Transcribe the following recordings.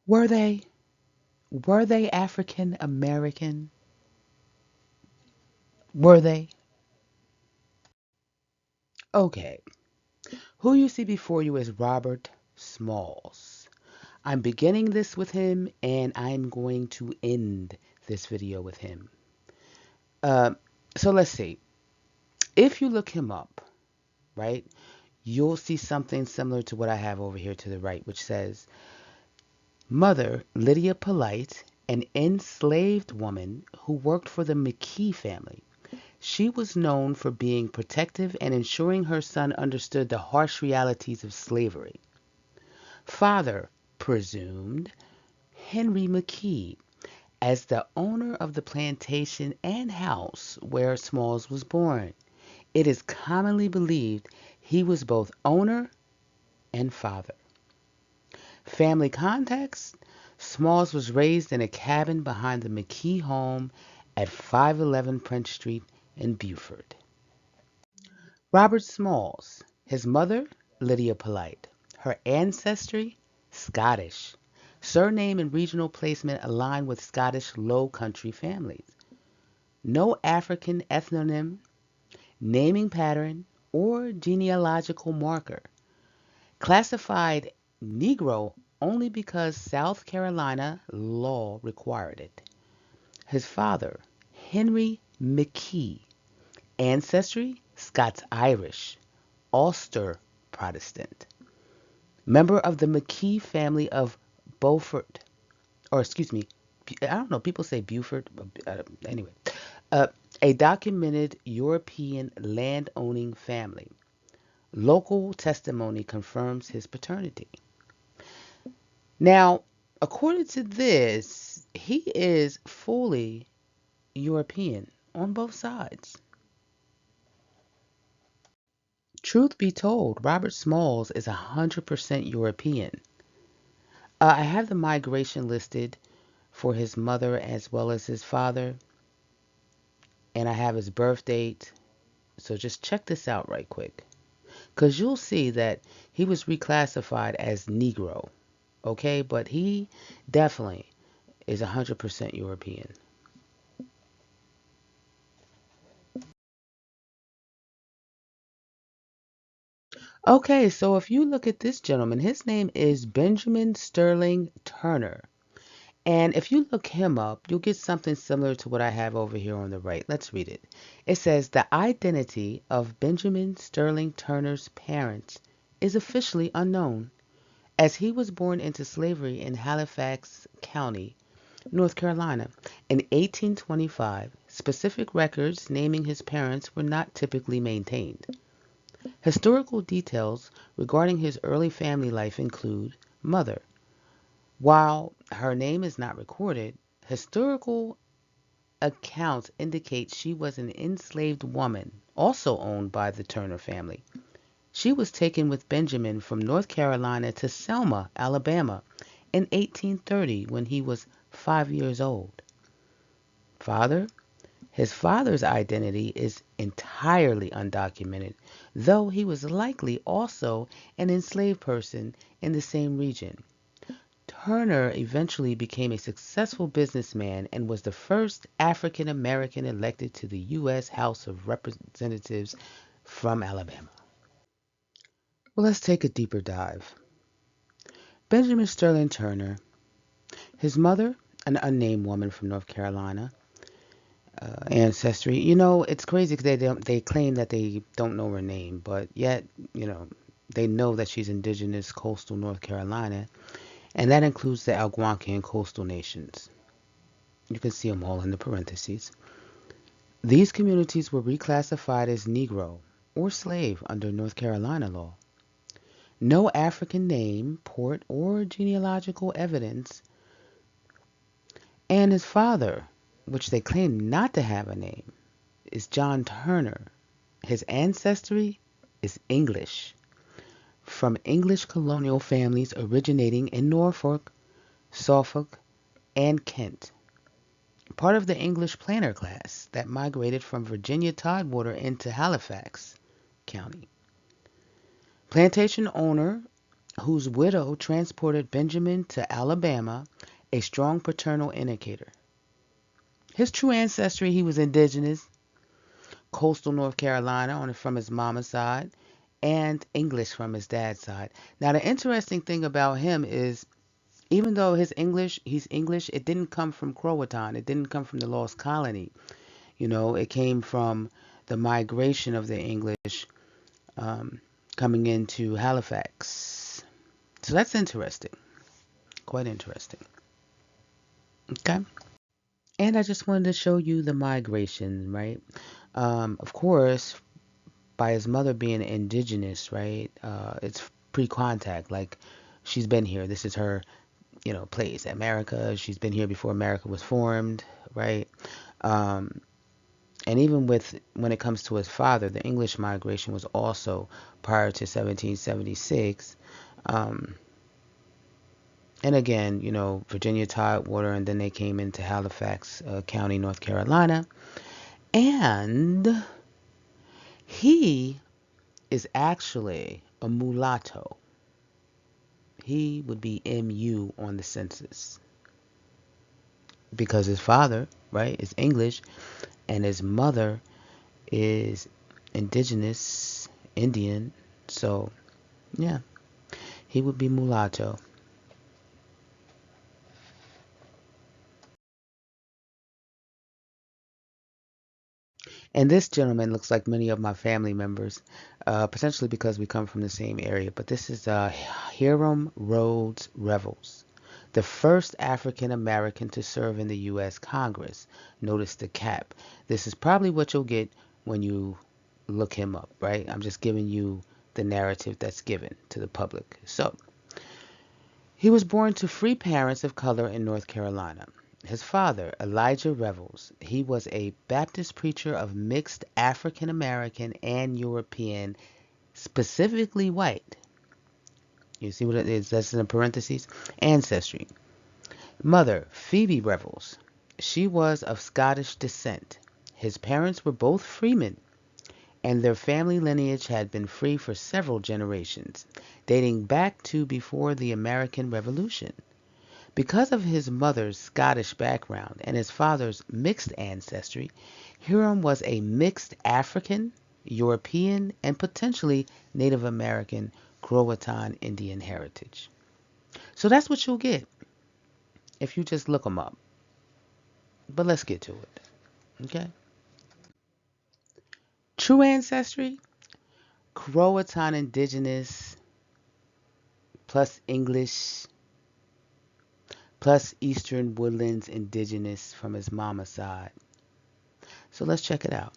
Were they? Were they African American? Were they? Okay. Who you see before you is Robert Smalls. I'm beginning this with him and I'm going to end this video with him. Uh, so let's see. If you look him up, right, you'll see something similar to what I have over here to the right, which says, Mother Lydia Polite, an enslaved woman who worked for the McKee family. She was known for being protective and ensuring her son understood the harsh realities of slavery. Father, presumed, Henry McKee, as the owner of the plantation and house where Smalls was born. It is commonly believed he was both owner and father. Family context: Smalls was raised in a cabin behind the McKee home at 511 Prince Street in Beaufort. Robert Smalls, his mother, Lydia Polite. Her ancestry, Scottish. Surname and regional placement align with Scottish Low Country families. No African ethnonym, naming pattern, or genealogical marker. Classified Negro only because South Carolina law required it. His father, Henry McKee. Ancestry, Scots-Irish. Ulster Protestant. Member of the McKee family of Beaufort, or excuse me, I don't know, people say Beaufort, anyway. Uh, a documented European land-owning family. Local testimony confirms his paternity. Now, according to this, he is fully European on both sides. Truth be told, Robert Smalls is 100% European. I have the migration listed for his mother as well as his father, and I have his birth date. So just check this out right quick, because you'll see that he was reclassified as Negro, okay? But he definitely is 100% European. Okay, so if you look at this gentleman, his name is Benjamin Sterling Turner. And if you look him up, you'll get something similar to what I have over here on the right. Let's read it. It says the identity of Benjamin Sterling Turner's parents is officially unknown, as he was born into slavery in Halifax County, North Carolina, in 1825. Specific records naming his parents were not typically maintained. Historical details regarding his early family life include mother. While her name is not recorded, historical accounts indicate she was an enslaved woman, also owned by the Turner family. She was taken with Benjamin from North Carolina to Selma, Alabama, in 1830 when he was 5 years old. Father? His father's identity is entirely undocumented, though he was likely also an enslaved person in the same region. Turner eventually became a successful businessman and was the first African American elected to the U.S. House of Representatives from Alabama. Well, let's take a deeper dive. Benjamin Sterling Turner, his mother, an unnamed woman from North Carolina, ancestry. You know, it's crazy because they claim that they don't know her name, but yet, you know, they know that she's indigenous coastal North Carolina, and that includes the Algonquian coastal nations. You can see them all in the parentheses. These communities were reclassified as Negro or slave under North Carolina law. No African name, port, or genealogical evidence, and his father, which they claim not to have a name, is John Turner. His ancestry is English, from English colonial families originating in Norfolk, Suffolk, and Kent. Part of the English planter class that migrated from Virginia Tidewater into Halifax County. Plantation owner whose widow transported Benjamin to Alabama, a strong paternal indicator. His true ancestry, he was indigenous, coastal North Carolina from his mama's side, and English from his dad's side. Now, the interesting thing about him is, even though he's English, it didn't come from Croatan. It didn't come from the lost colony. It came from the migration of the English um, coming into Halifax. So that's interesting. Quite interesting. Okay. And I just wanted to show you the migration, right? Of course, by his mother being indigenous, right? It's pre-contact. Like, she's been here. This is her, place. America. She's been here before America was formed, right? Um, and even when it comes to his father, the English migration was also prior to 1776. Um, and again, Virginia Tidewater, and then they came into Halifax County, North Carolina. And he is actually a mulatto. He would be MU on the census because his father, right, is English, and his mother is indigenous, Indian. So, yeah, he would be mulatto. And this gentleman looks like many of my family members, potentially because we come from the same area. But this is Hiram Rhodes Revels, the first African American to serve in the U.S. Congress. Notice the cap. This is probably what you'll get when you look him up, right? I'm just giving you the narrative that's given to the public. So, he was born to free parents of color in North Carolina. His father, Elijah Revels, he was a Baptist preacher of mixed African American and European, specifically white. You see what it is? That's in parentheses. Ancestry. Mother, Phoebe Revels. She was of Scottish descent. His parents were both freemen, and their family lineage had been free for several generations, dating back to before the American Revolution. Because of his mother's Scottish background and his father's mixed ancestry, Hiram was a mixed African, European, and potentially Native American Croatan Indian heritage. So that's what you'll get if you just look them up. But let's get to it. Okay? True ancestry, Croatan Indigenous plus English plus Eastern Woodlands Indigenous from his mama's side. So let's check it out.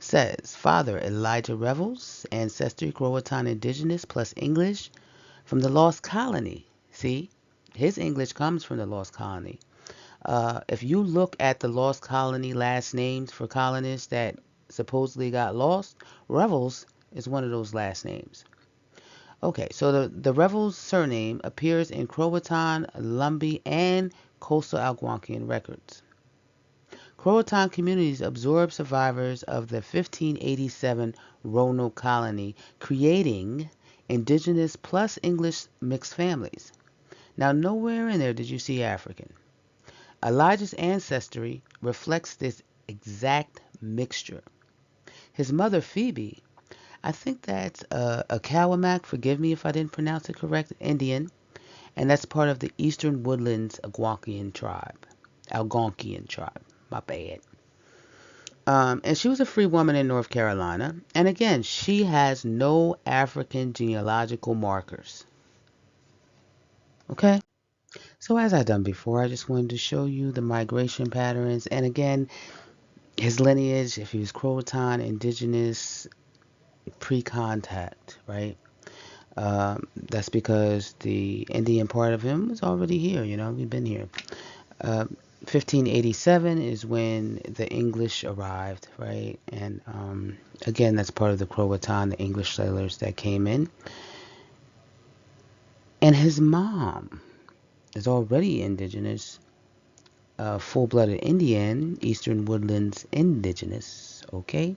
Says Father Elijah Revels, ancestry Croatan Indigenous plus English from the Lost Colony. See, his English comes from the Lost Colony. If you look at the Lost Colony last names for colonists that supposedly got lost, Revels is one of those last names. Okay, so the Revels surname appears in Croatan, Lumbee, and coastal Algonquian records. Croatan communities absorbed survivors of the 1587 Roanoke colony, creating indigenous plus English mixed families. Now, nowhere in there did you see African. Elijah's ancestry reflects this exact mixture. His mother, Phoebe, I think that's a Kawamak, forgive me if I didn't pronounce it correct, Indian, and that's part of the Eastern Woodlands Algonquian tribe. Algonquian tribe, my bad. And she was a free woman in North Carolina. And again, she has no African genealogical markers. Okay? So as I done before, I just wanted to show you the migration patterns. And again, his lineage, if he was Croatan, indigenous, pre-contact, right? That's because the Indian part of him was already here, we've been here. 1587 is when the English arrived, right? And again, that's part of the Croatan, the English sailors that came in. And his mom is already indigenous, full-blooded Indian, Eastern Woodlands indigenous, okay?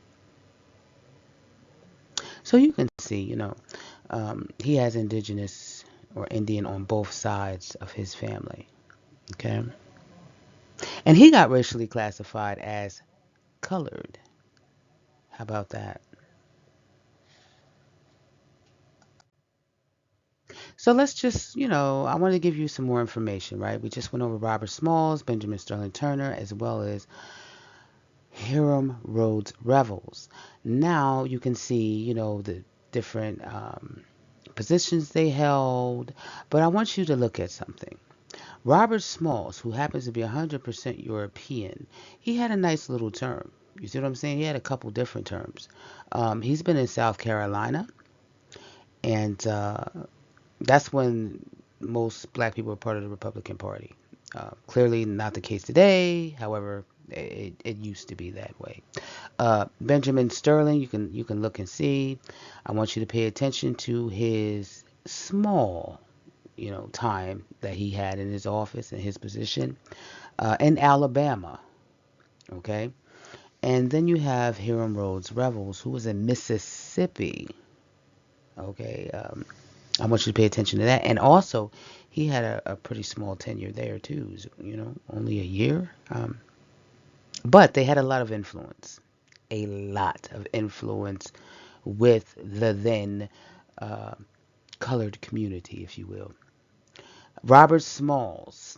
So you can see, he has indigenous or Indian on both sides of his family. Okay. And he got racially classified as colored. How about that? So let's just, I want to give you some more information, right? We just went over Robert Smalls, Benjamin Sterling Turner, as well as Hiram Rhodes Revels. Now you can see, the different positions they held, but I want you to look at something. Robert Smalls, who happens to be 100% European, he had a nice little term. You see what I'm saying? He had a couple different terms. He's been in South Carolina, and that's when most black people were part of the Republican Party. Clearly not the case today. However, it used to be that way. Benjamin Sterling, you can look and see. I want you to pay attention to his small, time that he had in his office and his position in Alabama. Okay, and then you have Hiram Rhodes Revels, who was in Mississippi. Okay, I want you to pay attention to that. And also, he had a pretty small tenure there too. Only a year. But they had a lot of influence, a lot of influence with the then uh, colored community, if you will. Robert Smalls,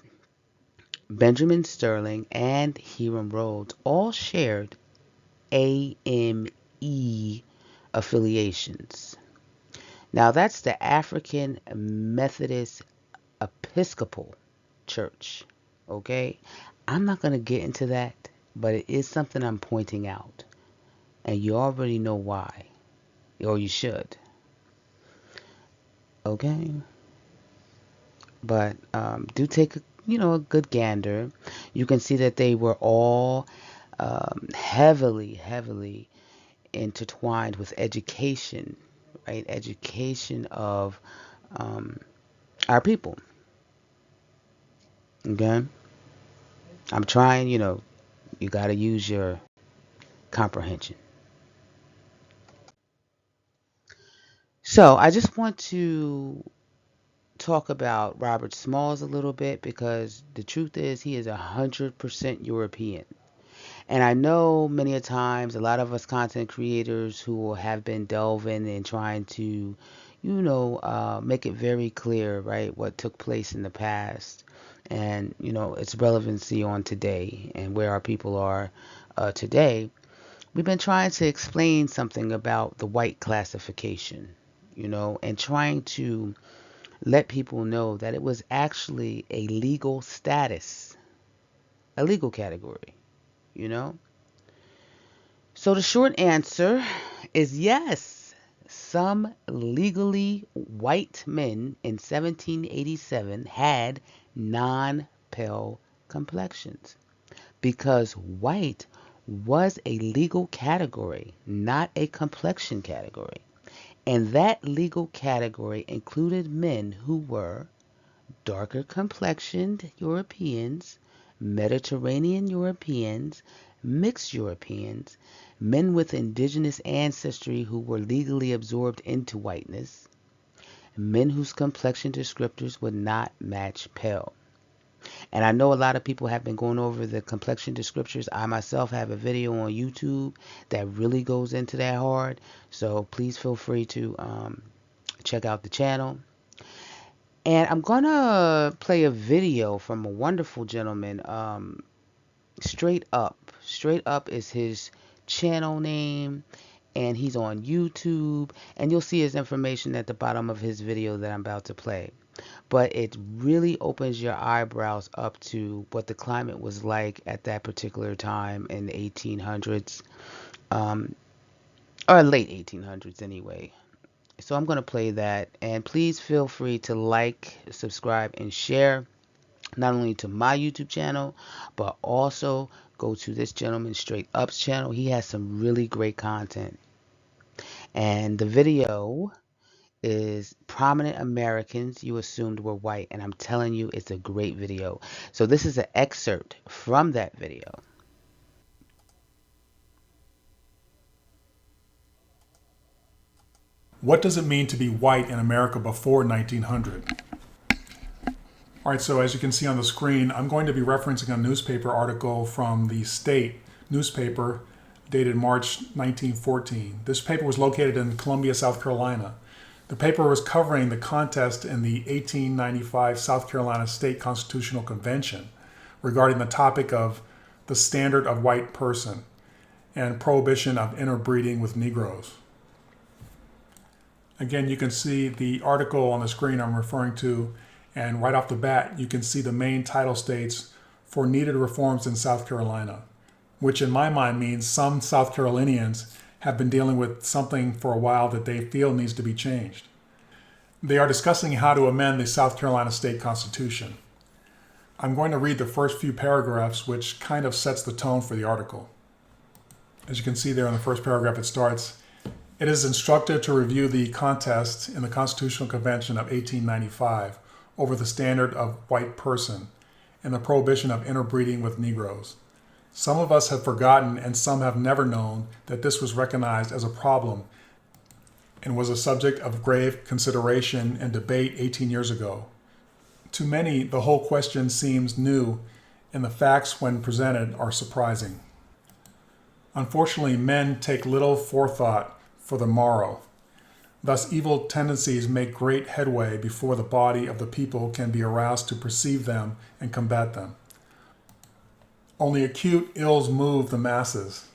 Benjamin Sterling, and Hiram Rhodes all shared AME affiliations. Now, that's the African Methodist Episcopal Church. Okay? I'm not going to get into that, but it is something I'm pointing out. And you already know why, or you should. Okay? But do take a good gander. You can see that they were all heavily, heavily intertwined with education, right? Education of um, our people. Okay? I'm trying, you got to use your comprehension. So I just want to talk about Robert Smalls a little bit because the truth is he is 100% European. And I know many a times a lot of us content creators who have been delving and trying to, make it very clear, right, what took place in the past and, its relevancy on today and where our people are today. We've been trying to explain something about the white classification, and trying to let people know that it was actually a legal status, a legal category, you know? So the short answer is yes. Some legally white men in 1787 had non pale complexions because white was a legal category, not a complexion category. And that legal category included men who were darker complexioned Europeans, Mediterranean Europeans, mixed Europeans, men with indigenous ancestry who were legally absorbed into whiteness, men whose complexion descriptors would not match pale. And I know a lot of people have been going over the complexion descriptors. I myself have a video on YouTube that really goes into that hard. So please feel free to check out the channel. And I'm gonna play a video from a wonderful gentleman. Straight Up. Straight Up is his channel name, and he's on YouTube. And you'll see his information at the bottom of his video that I'm about to play. But it really opens your eyebrows up to what the climate was like at that particular time in the 1800s, um, or late 1800s anyway. So I'm going to play that, and please feel free to like, subscribe, and share not only to my YouTube channel, but also go to this gentleman Straight Up's channel. He has some really great content. And the video is Prominent Americans You Assumed Were White, and I'm telling you, it's a great video. So this is an excerpt from that video. What does it mean to be white in America before 1900? All right, so as you can see on the screen, I'm going to be referencing a newspaper article from the State newspaper dated March 1914. This paper was located in Columbia, South Carolina. The paper was covering the contest in the 1895 South Carolina State Constitutional Convention regarding the topic of the standard of white person and prohibition of interbreeding with Negroes. Again, you can see the article on the screen I'm referring to, and right off the bat, you can see the main title states for needed reforms in South Carolina, which in my mind means some South Carolinians have been dealing with something for a while that they feel needs to be changed. They are discussing how to amend the South Carolina State Constitution. I'm going to read the first few paragraphs, which kind of sets the tone for the article. As you can see there in the first paragraph, it starts, "It is instructive to review the contest in the Constitutional Convention of 1895 over the standard of white person and the prohibition of interbreeding with Negroes. Some of us have forgotten and some have never known that this was recognized as a problem and was a subject of grave consideration and debate 18 years ago. To many, the whole question seems new and the facts when presented are surprising. Unfortunately, men take little forethought for the morrow. Thus, evil tendencies make great headway before the body of the people can be aroused to perceive them and combat them. Only acute ills move the masses.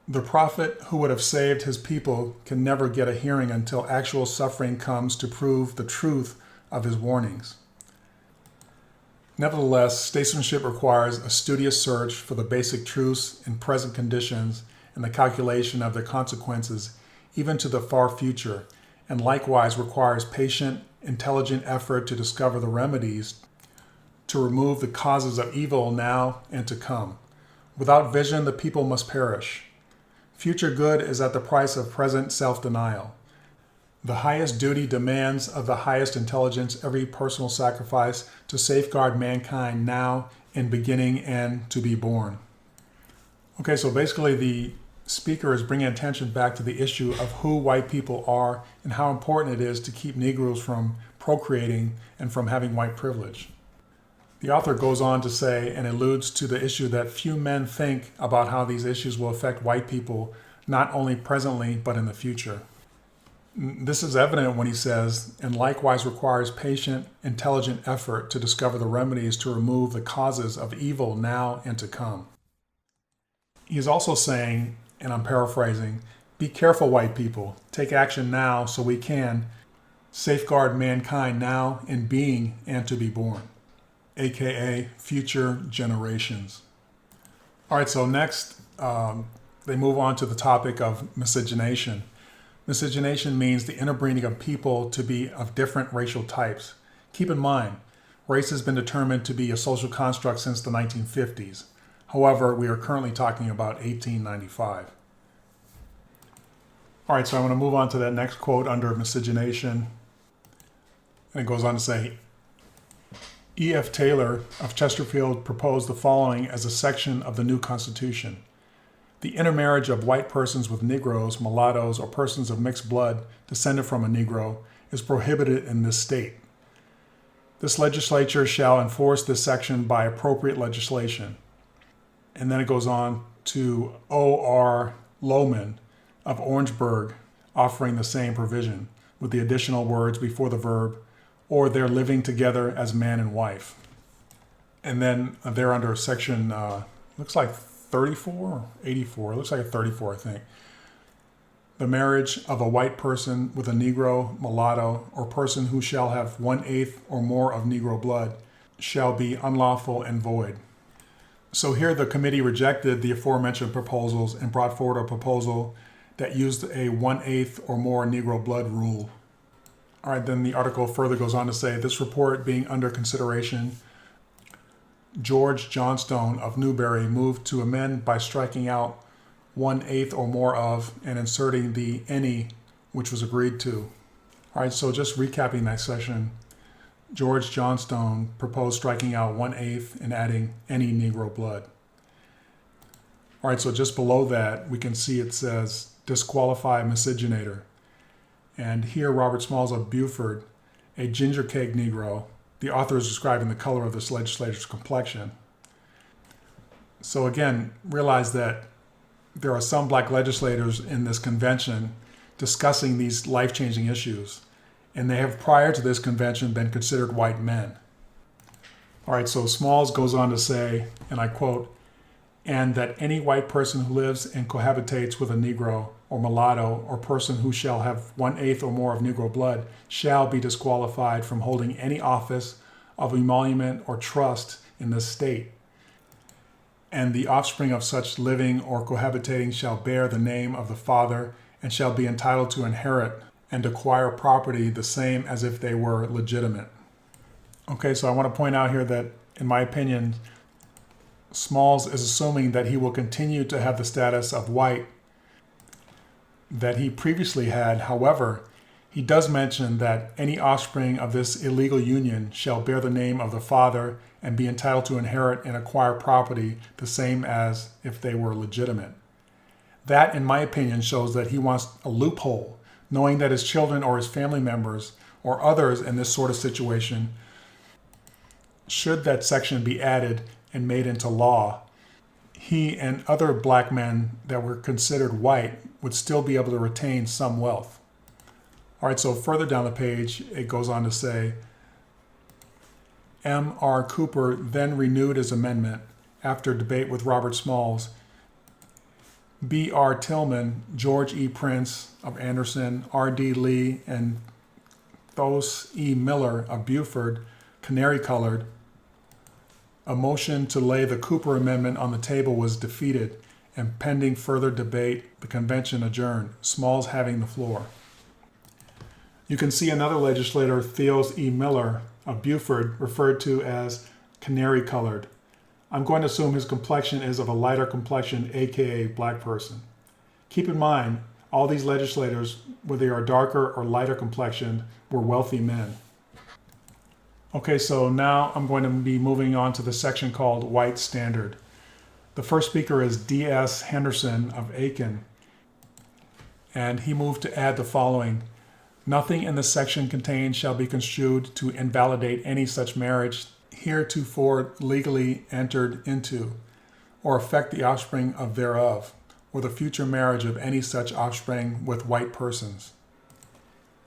The prophet who would have saved his people can never get a hearing until actual suffering comes to prove the truth of his warnings. Nevertheless, statesmanship requires a studious search for the basic truths in present conditions and the calculation of their consequences even to the far future, and likewise requires patient, intelligent effort to discover the remedies to remove the causes of evil now and to come. Without vision, the people must perish. Future good is at the price of present self-denial. The highest duty demands of the highest intelligence every personal sacrifice to safeguard mankind now in beginning and to be born." Okay, so basically the speaker is bringing attention back to the issue of who white people are and how important it is to keep Negroes from procreating and from having white privilege. The author goes on to say and alludes to the issue that few men think about how these issues will affect white people, not only presently, but in the future. This is evident when he says, "and likewise requires patient, intelligent effort to discover the remedies to remove the causes of evil now and to come." He is also saying, and I'm paraphrasing, "Be careful, white people. Take action now so we can safeguard mankind now in being and to be born," aka future generations. All right, so next they move on to the topic of miscegenation. Miscegenation means the interbreeding of people to be of different racial types. Keep in mind, race has been determined to be a social construct since the 1950s. However, we are currently talking about 1895. All right, so I'm going to move on to that next quote under miscegenation. And it goes on to say, E.F. Taylor of Chesterfield proposed the following as a section of the new Constitution. "The intermarriage of white persons with Negroes, mulattoes, or persons of mixed blood descended from a Negro is prohibited in this state. This legislature shall enforce this section by appropriate legislation." And then it goes on to O.R. Lohman of Orangeburg offering the same provision with the additional words before the verb, "or they're living together as man and wife." And then they're under section, looks like 34 or 84. It looks like a 34, I think. "The marriage of a white person with a Negro, mulatto, or person who shall have 1/8 or more of Negro blood shall be unlawful and void." So here the committee rejected the aforementioned proposals and brought forward a proposal that used a 1/8 or more Negro blood rule. All right, then the article further goes on to say, "This report being under consideration, George Johnstone of Newbury moved to amend by striking out 1/8 or more of and inserting the any, which was agreed to." All right, so just recapping that session, George Johnstone proposed striking out 1/8 and adding any Negro blood. All right, so just below that, we can see it says disqualify miscegenator. And here Robert Smalls of Beaufort, a ginger cake Negro. The author is describing the color of this legislator's complexion. So again, realize that there are some black legislators in this convention discussing these life-changing issues, and they have prior to this convention been considered white men. All right, so Smalls goes on to say, and I quote, "And that any white person who lives and cohabitates with a Negro or mulatto or person who shall have 1/8 or more of Negro blood shall be disqualified from holding any office of emolument or trust in this state. And the offspring of such living or cohabitating shall bear the name of the father and shall be entitled to inherit and acquire property the same as if they were legitimate." Okay, so I want to point out here that, in my opinion, Smalls is assuming that he will continue to have the status of white that he previously had. However, he does mention that any offspring of this illegal union shall bear the name of the father and be entitled to inherit and acquire property the same as if they were legitimate. That, in my opinion, shows that he wants a loophole, knowing that his children or his family members or others in this sort of situation, should that section be added and made into law, he and other black men that were considered white would still be able to retain some wealth. All right, so further down the page, it goes on to say, M.R. Cooper then renewed his amendment after debate with Robert Smalls. B.R. Tillman, George E. Prince of Anderson, R.D. Lee, and Thos E. Miller of Beaufort, canary-colored. A motion to lay the Cooper Amendment on the table was defeated, and pending further debate, the convention adjourned, Smalls having the floor. You can see another legislator, Thos E. Miller of Beaufort, referred to as canary-colored. I'm going to assume his complexion is of a lighter complexion, aka black person. Keep in mind, all these legislators, whether they are darker or lighter complexioned, were wealthy men. Okay, so now I'm going to be moving on to the section called White Standard. The first speaker is D.S. Henderson of Aiken, and he moved to add the following: nothing in this section contained shall be construed to invalidate any such marriage heretofore legally entered into, or affect the offspring of thereof, or the future marriage of any such offspring with white persons.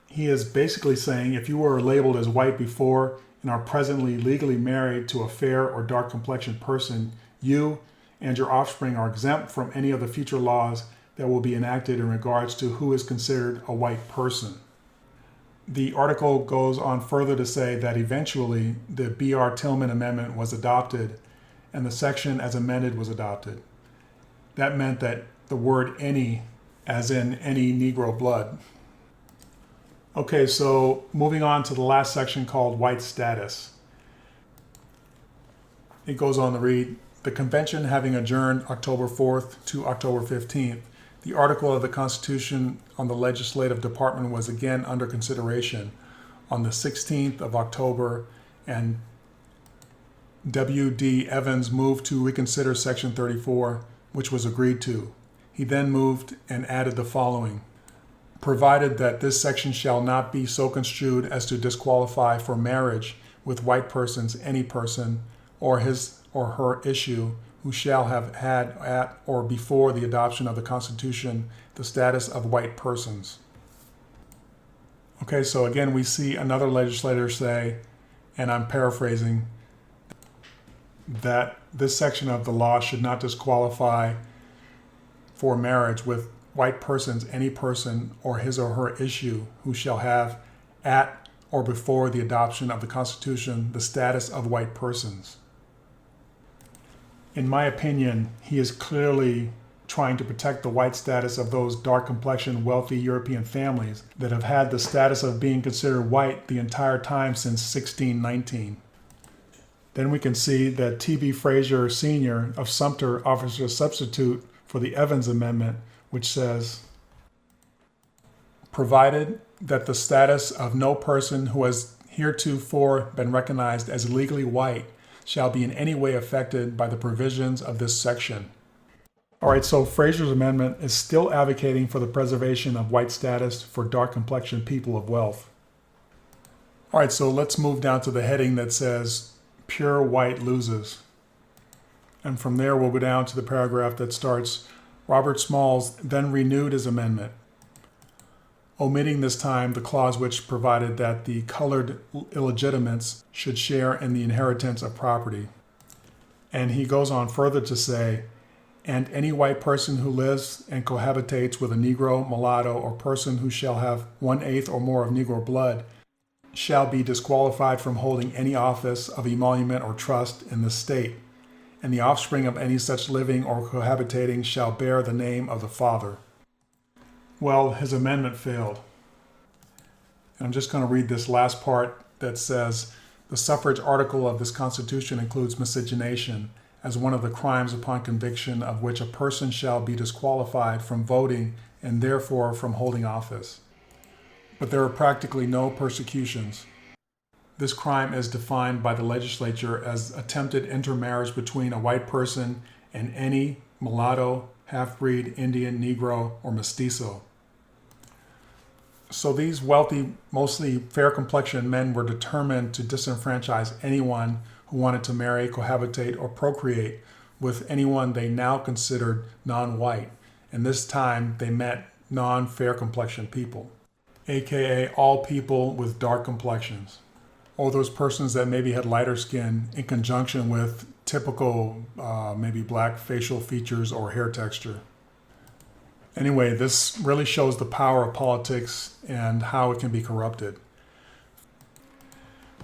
He is basically saying if you were labeled as white before and are presently legally married to a fair or dark complexioned person, you and your offspring are exempt from any of the future laws that will be enacted in regards to who is considered a white person. The article goes on further to say that eventually the B.R. Tillman Amendment was adopted and the section as amended was adopted. That meant that the word any, as in any Negro blood. Okay, so moving on to the last section called White Status. It goes on to read, the convention having adjourned October 4th to October 15th, the article of the Constitution on the Legislative Department was again under consideration on the 16th of October, and W.D. Evans moved to reconsider Section 34, which was agreed to. He then moved and added the following: provided that this section shall not be so construed as to disqualify for marriage with white persons any person or his or her issue who shall have had at or before the adoption of the Constitution the status of white persons. Okay, so again we see another legislator say, and I'm paraphrasing, that this section of the law should not disqualify for marriage with white persons any person or his or her issue who shall have at or before the adoption of the Constitution the status of white persons. In my opinion, he is clearly trying to protect the white status of those dark-complexioned, wealthy European families that have had the status of being considered white the entire time since 1619. Then we can see that T.B. Frazier Sr. of Sumter offers a substitute for the Evans Amendment, which says, provided that the status of no person who has heretofore been recognized as legally white shall be in any way affected by the provisions of this section. All right, so Fraser's amendment is still advocating for the preservation of white status for dark complexioned people of wealth. All right, so let's move down to the heading that says pure white loses. And from there, we'll go down to the paragraph that starts, Robert Smalls then renewed his amendment, omitting this time the clause which provided that the colored illegitimates should share in the inheritance of property. And he goes on further to say, and any white person who lives and cohabitates with a Negro, mulatto, or person who shall have 1/8 or more of Negro blood shall be disqualified from holding any office of emolument or trust in the state, and the offspring of any such living or cohabitating shall bear the name of the father. Well, his amendment failed. And I'm just going to read this last part that says, the suffrage article of this Constitution includes miscegenation as one of the crimes upon conviction of which a person shall be disqualified from voting and therefore from holding office. But there are practically no persecutions. This crime is defined by the legislature as attempted intermarriage between a white person and any mulatto, half-breed, Indian, Negro, or mestizo. So these wealthy, mostly fair-complexioned men were determined to disenfranchise anyone who wanted to marry, cohabitate, or procreate with anyone they now considered non-white. And this time they meant non-fair-complexioned people, aka all people with dark complexions, or those persons that maybe had lighter skin in conjunction with typical maybe black facial features or hair texture. Anyway, this really shows the power of politics and how it can be corrupted.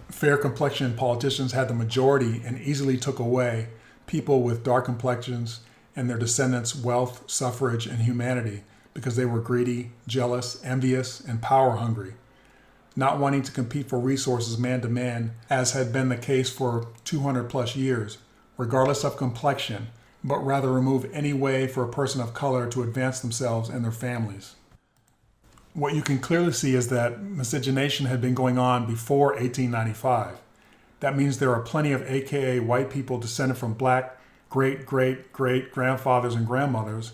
Fair complexioned politicians had the majority and easily took away people with dark complexions and their descendants' wealth, suffrage, and humanity because they were greedy, jealous, envious, and power hungry, not wanting to compete for resources man to man, as had been the case for 200 plus years, regardless of complexion, but rather remove any way for a person of color to advance themselves and their families. What you can clearly see is that miscegenation had been going on before 1895. That means there are plenty of AKA white people descended from black great-great-great-grandfathers and grandmothers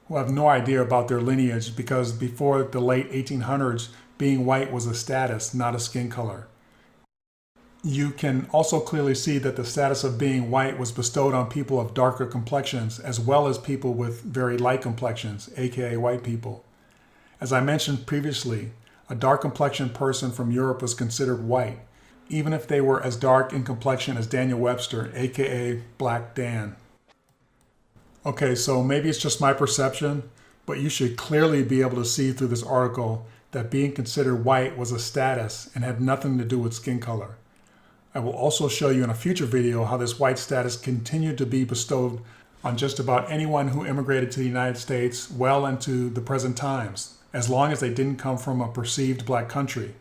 who have no idea about their lineage because before the late 1800s, being white was a status, not a skin color. You can also clearly see that the status of being white was bestowed on people of darker complexions as well as people with very light complexions, aka white people. As I mentioned previously, a dark complexioned person from Europe was considered white, even if they were as dark in complexion as Daniel Webster, aka Black Dan. Okay, so maybe it's just my perception, but you should clearly be able to see through this article that being considered white was a status and had nothing to do with skin color. I will also show you in a future video how this white status continued to be bestowed on just about anyone who immigrated to the United States well into the present times, as long as they didn't come from a perceived black country,